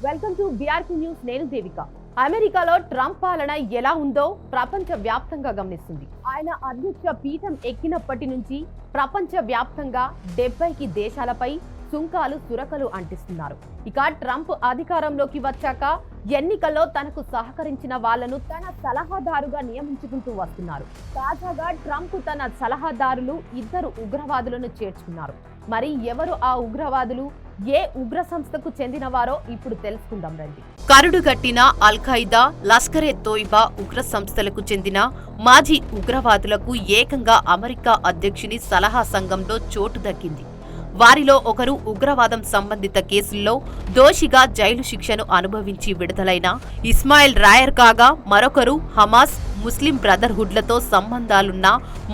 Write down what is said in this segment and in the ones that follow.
Welcome to బీఆర్కి news. నేను దేవిక. అమెరికాలో Trump పాలన ఎలా ఉందో ప్రపంచ వ్యాప్తంగా గమనిస్తుంది. ఆయన అధ్యక్ష పీఠం ఎక్కినప్పటి నుంచి ప్రపంచ వ్యాప్తంగా 70కి దేశాలపై సుంకాలు సురకలు అంటిస్తున్నారు. ఇక ట్రంప్ అధికారంలోకి వచ్చాక ఎన్నికల్లో తనకు సహకరించిన వాళ్లను తన సలహాదారుగా నియమించుకుంటూ వస్తున్నారు. తాజాగా ట్రంప్ తన సలహాదారులు 2 ఉగ్రవాదులను చేర్చుకున్నారు. మరి ఎవరు ఆ ఉగ్రవాదులు, ఏ ఉగ్ర సంస్థకు చెందినవారో ఇప్పుడు తెలుసుకుందాం రండి. కరుడుగట్టిన అల్-ఖైదా, లష్కరే తోయిబా ఉగ్ర సంస్థలకు చెందిన మాజీ ఉగ్రవాదులకు ఏకంగా అమెరికా అధ్యక్షుని సలహా సంఘంలో చోటు దక్కింది. వారిలో ఒకరు ఉగ్రవాదం సంబంధిత కేసుల్లో దోషిగా జైలు శిక్షను అనుభవించి విడుదలైన ఇస్మాయిల్ రాయర్ కాగా, మరొకరు హమాస్, ముస్లిం బ్రదర్హుడ్లతో సంబంధాలున్న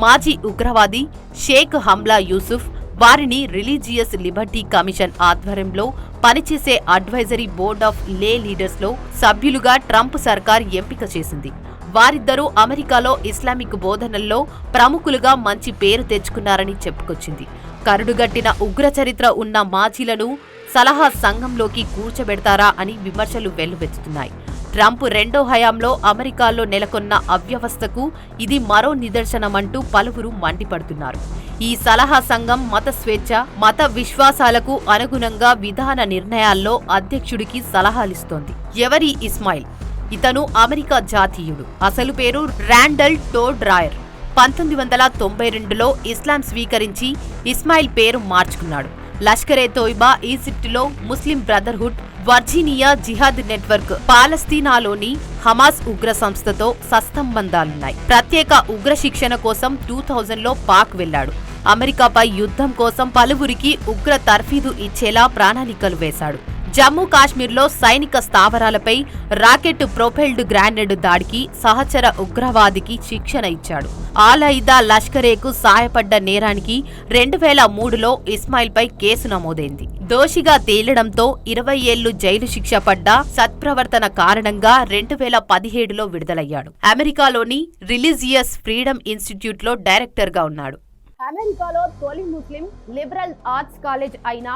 మాజీ ఉగ్రవాది షేక్ హమ్లా యూసుఫ్. వారిని రిలీజియస్ లిబర్టీ కమిషన్ ఆధ్వర్యంలో పనిచేసే అడ్వైజరీ బోర్డ్ ఆఫ్ లే లీడర్స్ లో సభ్యులుగా ట్రంప్ సర్కార్ ఎంపిక చేసింది. వారిద్దరూ అమెరికాలో ఇస్లామిక్ బోధనల్లో ప్రముఖులుగా మంచి పేరు తెచ్చుకున్నారని చెప్పుకొచ్చింది. కరుడుగట్టిన ఉగ్ర చరిత్ర ఉన్న మాజీలను సలహా సంఘంలోకి కూర్చోబెడతారా అని విమర్శలు వెల్లువెత్తుతున్నాయి. ట్రంప్ రెండో హయాంలో అమెరికాలో నెలకొన్న అవ్యవస్థకు ఇది మరో నిదర్శనమంటూ పలువురు మండిపడుతున్నారు. ఈ సలహా సంఘం మత స్వేచ్ఛ, మత విశ్వాసాలకు అనుగుణంగా విధాన నిర్ణయాల్లో అధ్యక్షుడికి సలహాలిస్తోంది. ఎవరి ఇస్మాయిల్? ఇతను అమెరికా జాతీయుడు. అసలు పేరు ర్యాండల్ టోడ్ రాయర్. 1992లో ఇస్లాం స్వీకరించి ఇస్మాయిల్ పేరు మార్చుకున్నాడు. లష్కరే తోయిబా, ఈజిప్టులో ముస్లిం బ్రదర్హుడ్, వర్జీనియా జిహాద్ నెట్వర్క్, పాలస్తీనాలోని హమాస్ ఉగ్ర సంస్థతో సత్సంబంధాలున్నాయి. ప్రత్యేక ఉగ్ర శిక్షణ కోసం 2000లో పాక్ వెళ్లాడు. అమెరికాపై యుద్ధం కోసం పలువురికి ఉగ్ర తర్ఫీదు ఇచ్చేలా ప్రణాళికలు వేశాడు. జమ్మూ కాశ్మీర్లో సైనిక స్థావరాలపై రాకెట్ ప్రొపెల్డ్ గ్రానైడ్ దాడికి సహచర ఉగ్రవాదికి శిక్షణ ఇచ్చాడు. ఆల్-ఖైదా, లష్కరేకు సాయపడ్డ నేరానికి 2003లో ఇస్మాయిల్పై కేసు నమోదైంది. దోషిగా తేలడంతో 20 ఏళ్లు జైలు శిక్ష పడ్డ సత్ప్రవర్తన కారణంగా 2017లో విడుదలయ్యాడు. అమెరికాలోని రిలీజియస్ ఫ్రీడమ్ ఇన్స్టిట్యూట్లో డైరెక్టర్గా ఉన్నాడు. అమెరికాలో తొలి ముస్లిం లిబరల్ ఆర్ట్స్ కాలేజ్ అయిన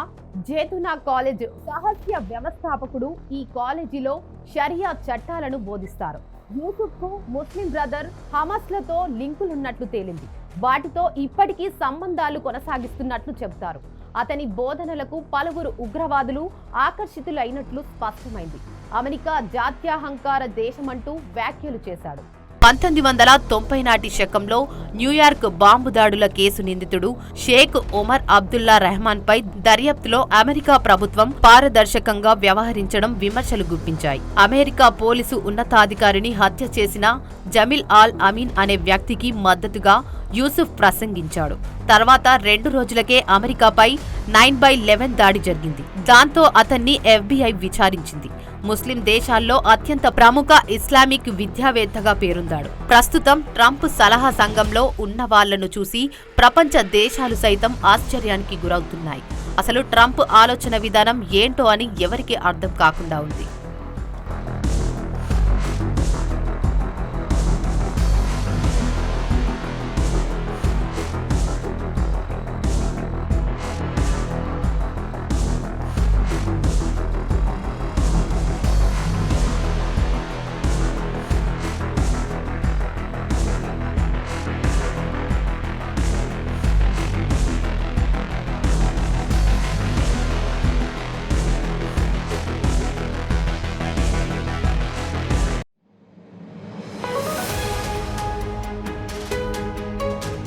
జేతునా కాలేజ్ సహస్య వ్యవస్థాపకుడు. ఈ కాలేజీలో షరియా చట్టాలను బోధిస్తారు. యూసుఫ్ కు ముస్లిం బ్రదర్ హమాస్లతో లింకులున్నట్లు తేలింది. వాటితో ఇప్పటికీ సంబంధాలు కొనసాగిస్తున్నట్లు చెబుతారు. అతని బోధనలకు పలువురు ఉగ్రవాదులు ఆకర్షితులైనట్లు స్పష్టమైంది. అమెరికా జాత్యహంకార దేశమంటూ వ్యాఖ్యలు చేశాడు. 1990 నాటి శకంలో న్యూయార్క్ బాంబు దాడుల కేసు నిందితుడు షేక్ ఒమర్ అబ్దుల్లా రెహమాన్ పై దర్యాప్తులో అమెరికా ప్రభుత్వం పారదర్శకంగా వ్యవహరించడం విమర్శలు గుప్పించాయి. అమెరికా పోలీసు ఉన్నతాధికారిని హత్య చేసిన జమీల్ ఆల్ అమీన్ అనే వ్యక్తికి మద్దతుగా యూసుఫ్ ప్రసంగించాడు. తర్వాత 2 రోజులకే అమెరికాపై 9/11 దాడి జరిగింది. దాంతో అతన్ని FBI విచారించింది. ముస్లిం దేశాల్లో అత్యంత ప్రముఖ ఇస్లామిక్ విద్యావేత్తగా పేరొందాడు. ప్రస్తుతం ట్రంప్ సలహా సంఘంలో ఉన్న వాళ్లను చూసి ప్రపంచ దేశాలు సైతం ఆశ్చర్యానికి గురవుతున్నాయి. అసలు ట్రంప్ ఆలోచన విధానం ఏంటో అని ఎవరికీ అర్థం కాకుండా ఉంది.